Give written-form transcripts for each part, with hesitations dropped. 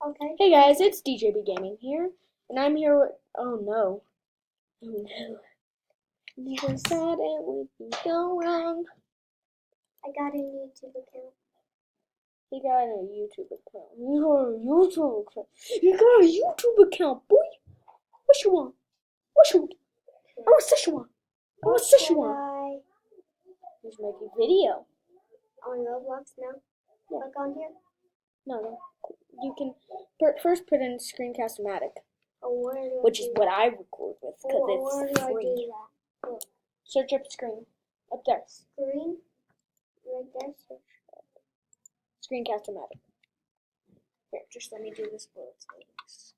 Okay. Hey guys, it's DJB Gaming here, and I'm here with. Oh no. Oh no. Never thought it would be so wrong. I got a YouTube account. He got a YouTube account. You got a YouTube account. You got a YouTube account, boy. What you want? What you want? Oh, what's this you want? Oh, what's this you want? He's making video. On Roblox now? Yeah. Click on here? No. You can first put in Screencast-O-Matic, Oh, which is what I record with, because where it's do I free. do that? Oh. Search up screen. Up there. Screen? Right there? Search. Screencast-O-Matic. Here, just let me do this for its links.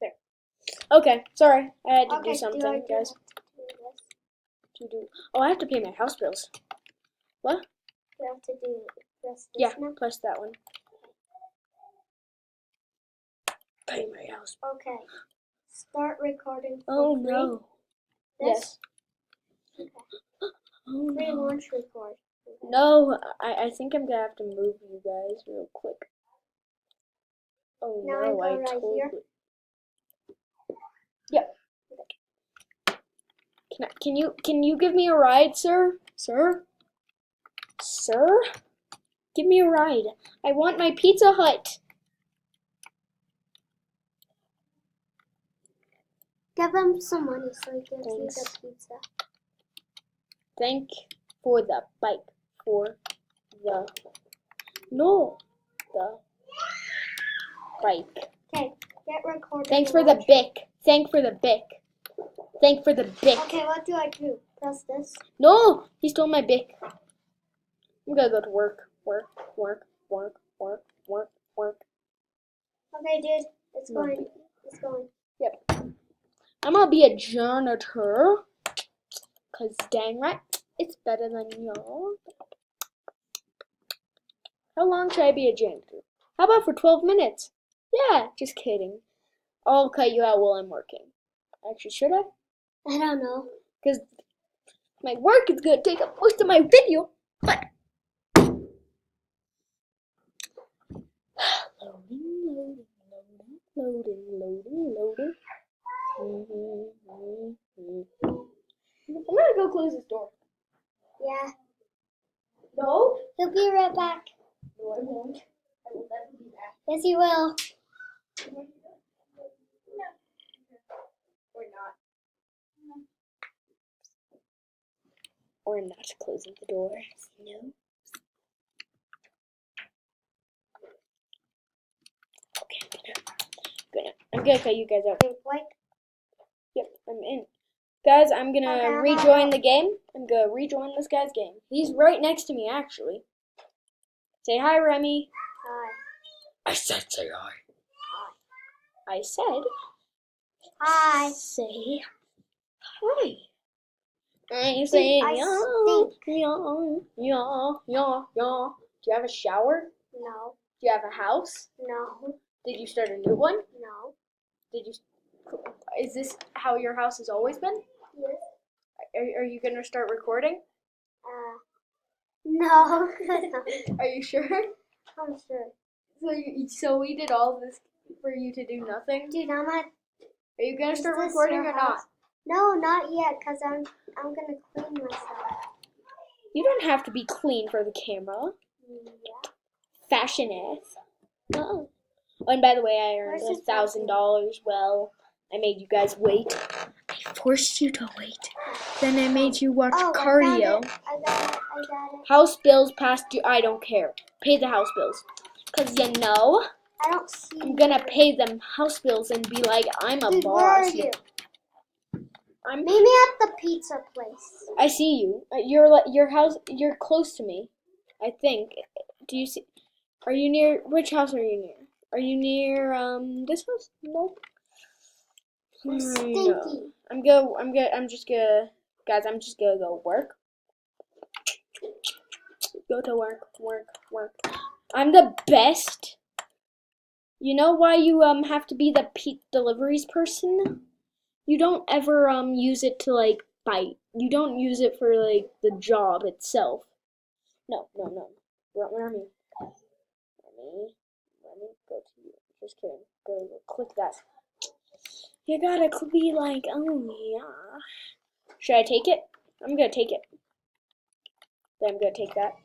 There. Okay, sorry. I had to do something, guys. Oh, I have to pay my house bills. What? You have to press this Yeah, now? press that one. Pay my house bill. Okay. Start recording for Oh free. no. This? Yes. Okay. Oh Free no. launch record. Okay. No, I think I'm gonna have to move you guys real quick. Oh Now no, I go I right totally. here. Yep. Can you give me a ride, sir? Sir? Sir? Give me a ride. I want my Pizza Hut. Give him some money so he gives you the Thanks. pizza. Thank for the bike. For the bike. Okay, get recorded. Thanks for the bic. Thank for the bic. Thank for the bic. Okay, what do I do? Press this. No! He stole my bic. I'm gonna go to work. Work. Okay, dude, it's No. going. It's going. Yep. I'm gonna be a janitor. Cause dang right, it's better than y'all. How long should I be a janitor? How about for 12 minutes? Yeah, just kidding. I'll cut you out while I'm working. Actually, should I? I don't know. Because my work is gonna take up most of my video. But loading. I'm gonna go close this door. Yeah. No? He'll be right back. No, I won't. I will never be back. Yes, he will. Or not. Or not closing the door. No. Okay, I'm gonna cut you guys out. Like. Yep, I'm in. Guys, I'm gonna Okay, rejoin the game. I'm gonna rejoin this guy's game. He's right next to me, actually. Say hi, Remy. Hi. I said say hi. I said. Hi. Say hi. I say I yeah, stink. yeah. Do you have a shower? No. Do you have a house? No. Did you start a new one? No. Did you? Is this how your house has always been? Yes. Are you gonna start recording? No. Are you sure? I'm sure. So we did all this for you to do nothing? Dude, I'm at. Are you gonna start Is this recording your or not? house? No, not yet, cause I'm gonna clean myself. You don't have to be clean for the camera. Yeah. Fashion ass. Oh, and by the way, I earned Where's this $1,000. Well, I made you guys wait. I forced you to wait. Then I made you watch cardio. I got it. House bills past due. I don't care. Pay the house bills. Cause you know, I don't see. I'm gonna pay them house bills and be like, I'm a Dude, boss. where are you? I'm. Meet me at the pizza place. I see you. Your house. You're close to me. I think. Do you see? Are you near? Which house are you near? Are you near this house? No. I'm stinky. I'm just gonna guys, I'm just gonna go work. Go to work. I'm the best. You know why you have to be the deliveries person? You don't ever use it to like spite. You don't use it for like the job itself. No. Remy, go to you. Just kidding. Go click that. You gotta be like, oh yeah. Should I take it? I'm gonna take it. Then I'm gonna take that.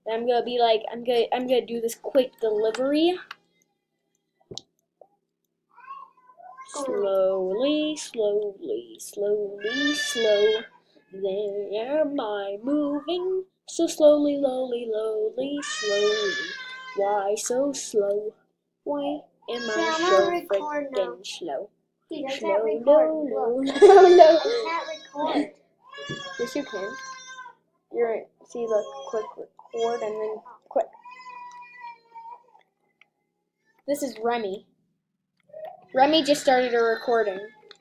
Then I'm gonna be like, I'm gonna do this quick delivery. Slowly, slow. There am I moving so slowly, slowly. Why so slow? Why am I so freaking slow? He doesn't Slow, record. no. I can't record. Yes, you can. See, look, click record and then quick. This is Remy. Remy just started a recording.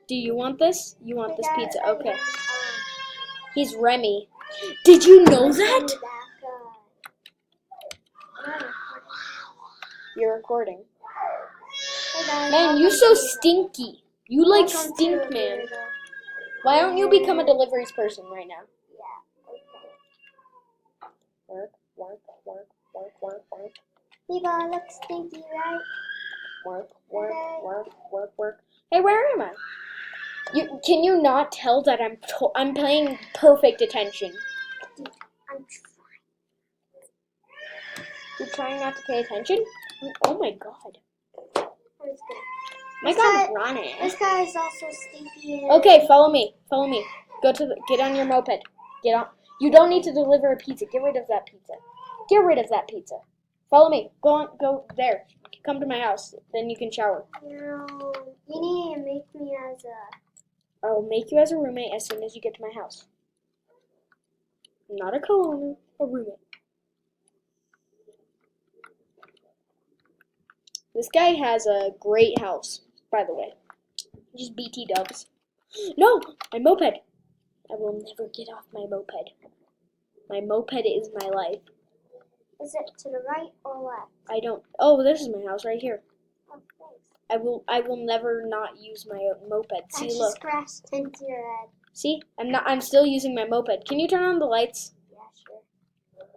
Do you want this? You want this pizza? Okay. He's Remy. Did you know that? You're recording. Man, you're so stinky. You like stink, man. Why don't you become a deliveries person right now? Yeah, okay. Work. People look stinky, right? Work. Hey, where am I? Can you not tell that I'm paying perfect attention? I'm You're trying not to pay attention? Oh my god. This guy is also stinky. Okay, follow me. Get on your moped. Get on. You don't need to deliver a pizza. Get rid of that pizza. Follow me. Go there. Come to my house. Then you can shower. No, you need to make me as a... I'll make you as a roommate as soon as you get to my house. Not a co-owner, a roommate. This guy has a great house, by the way. Just BT dubs. No! My moped! I will never get off my moped. My moped is my life. Is it to the right or left? I don't... Oh, this is my house right here. Oh, thanks. I will never not use my moped. See, look. I just crashed into your head. See? I'm still using my moped. Can you turn on the lights? Yeah, sure.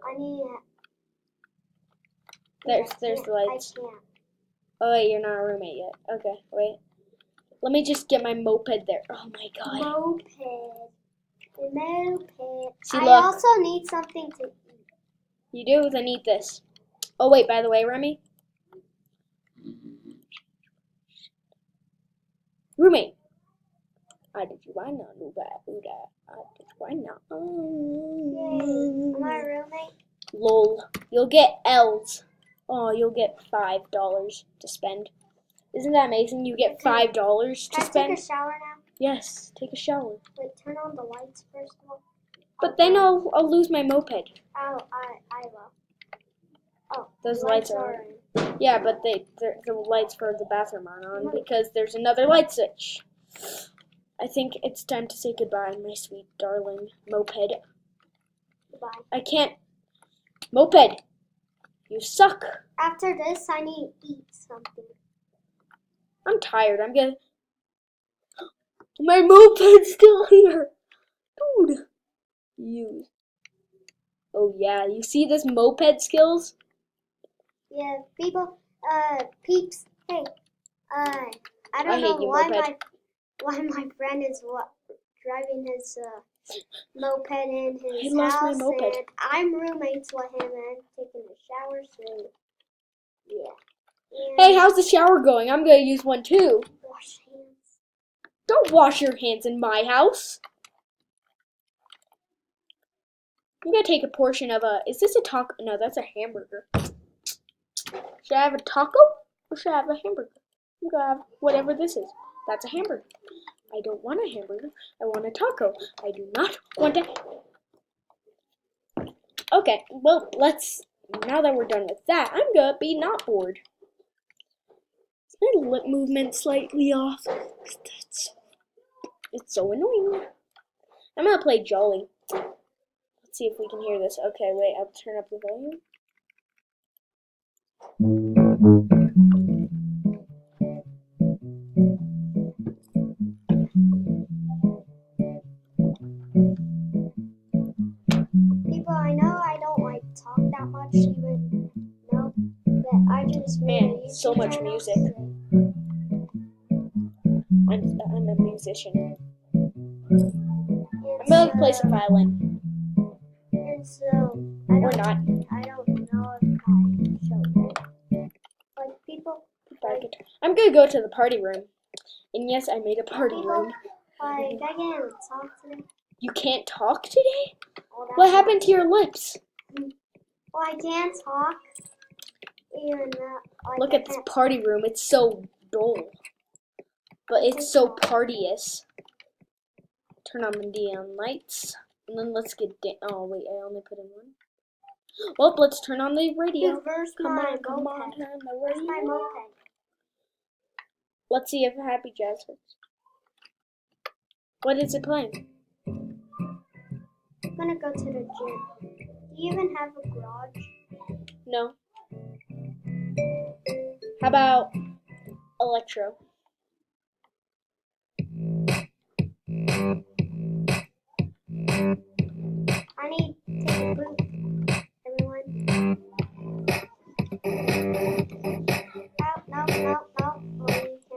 I need it. There's the lights. I can't. Oh wait, you're not a roommate yet. Okay, wait. Let me just get my moped there. Oh my god. Moped. See, I look. also need something to eat. You do? Then eat this. Oh wait, by the way, Remy. Roommate. Did you why not do that? Did you why not? Yay. Am I a roommate? Lol. You'll get L's. Oh, you'll get $5 to spend. Isn't that amazing? You get $5 to spend. Can I take a shower now? Yes, take a shower. Wait, turn on the lights first of all. But then I'll lose my moped. Oh, I will. Oh, those lights are on. Yeah, but the lights for the bathroom aren't on because there's another light switch. I think it's time to say goodbye, my sweet darling moped. Goodbye. I can't. Moped, you suck. After this, I need to eat something. I'm tired. I'm gonna. My moped's still here, dude. You. Oh yeah, you see this moped skills? Yeah, people, peeps, hey, I don't know why my friend is driving his moped in his house, my moped. and I'm roommates with him and taking a shower, so yeah. Hey, how's the shower going? I'm gonna use one too. Wash hands. Don't wash your hands in my house. I'm gonna take a portion of a. Is this a taco? No, that's a hamburger. Should I have a taco or should I have a hamburger? I'm gonna have whatever this is. That's a hamburger. I don't want a hamburger. I want a taco. I do not want a. Okay, well, now that we're done with that, I'm gonna be not bored. Is my lip movement slightly off? It's so annoying. I'm gonna play Jolly. Let's see if we can hear this. Okay, wait, I'll turn up the volume. just made Man, a so YouTube much channel music. today. I'm a musician. And I'm going to play some violin. And so, Or not. I don't know if I showed it. Like, people, like, I'm going to go to the party room. And yes, I made a party room. like, I can't talk today. You can't talk today? Oh, that's What happened to your lips? Well, I can't talk. Even like, Look I at this can't- party room. It's so dull. But it's so partyious. Turn on the neon lights. And then let's get oh wait, I only put in one. Well, let's turn on the radio. Dude, where's Come my on, moped? turn the Where's my radio. moped? Let's see if Happy Jazz works. What is it playing? I'm gonna go to the gym. Do you even have a garage? No. How about electro? I need to take a boot, everyone. No. Oh, you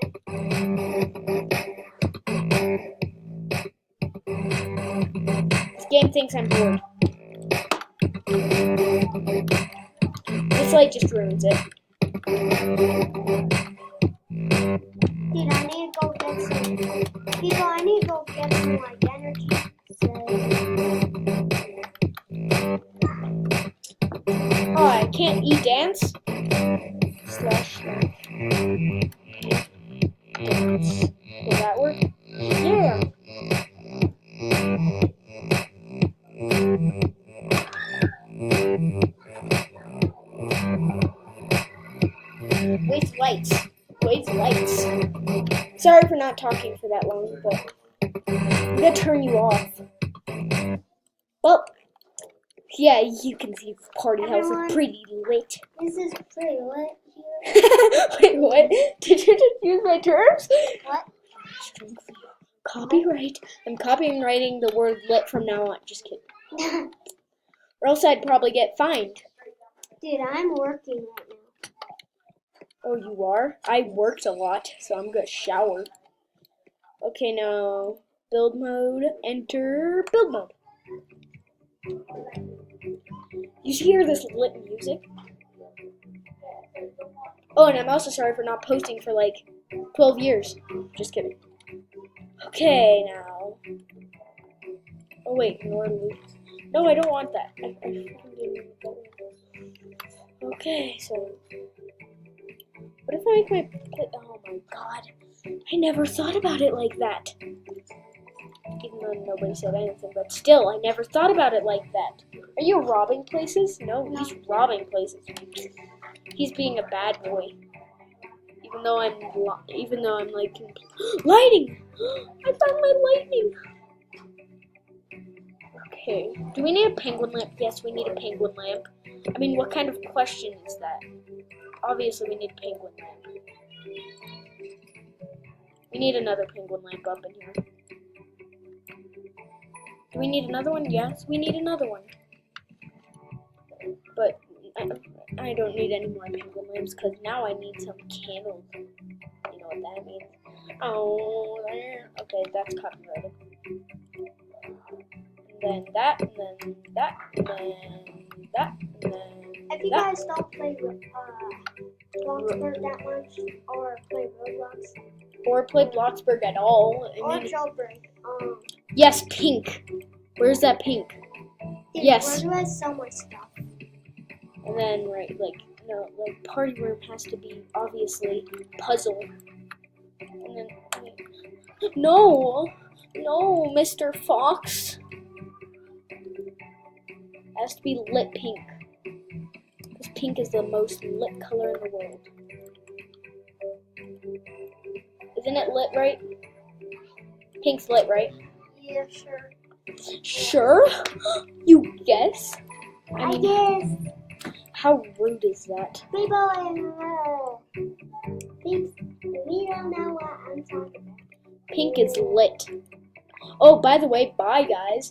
This game thinks I'm bored. This light just ruins it. Dude, I need to go get some. People, I need to go get some like energy. Oh, I can't dance. Slash. Dance. Will that work? Yeah. With lights. With lights. Sorry for not talking for that long, but I'm gonna turn you off. Well, yeah, you can see the party house is pretty lit. This is pretty lit here. Wait, what? Did you just use my terms? What? Copyright. I'm copywriting the word lit from now on. Just kidding. Or else I'd probably get fined. Dude, I'm working right now. Oh, you are? I worked a lot, so I'm gonna shower. Okay, now build mode. Enter build mode. You hear this lit music? Oh, and I'm also sorry for not posting for like 12 years. Just kidding. Okay, now. Oh wait, ignore loop. No, I don't want that. I freaking didn't want that. Okay, so. What if I make my. Oh my god. I never thought about it like that. Even though nobody said anything, but still, I never thought about it like that. Are you robbing places? No, he's robbing places. He's being a bad boy. Even though I'm like lighting. I found my lightning. Okay. Do we need a penguin lamp? Yes, we need a penguin lamp. I mean, what kind of question is that? Obviously, we need a penguin lamp. We need another penguin lamp up in here. Do we need another one? Yes, we need another one. But I don't need any more penguin lamps because now I need some candles. You know what that means? Oh, okay, that's copyrighted. And then that, and then that, and then that, and then If you guys don't play BloxBurg that much, or play Roblox, or play BloxBurg at all. or Jailbreak, yes, pink. Where's that pink? dude, Yes. where do I sell my stuff? And then like party room has to be obviously puzzle. And then no, Mr. Fox. It has to be lit pink. Because pink is the most lit color in the world. Isn't it lit right? Pink's lit, right? Yeah, sure. Sure? You guess? I guess. How rude is that? People we don't know what I'm talking about. Pink is lit. Oh, by the way, bye guys.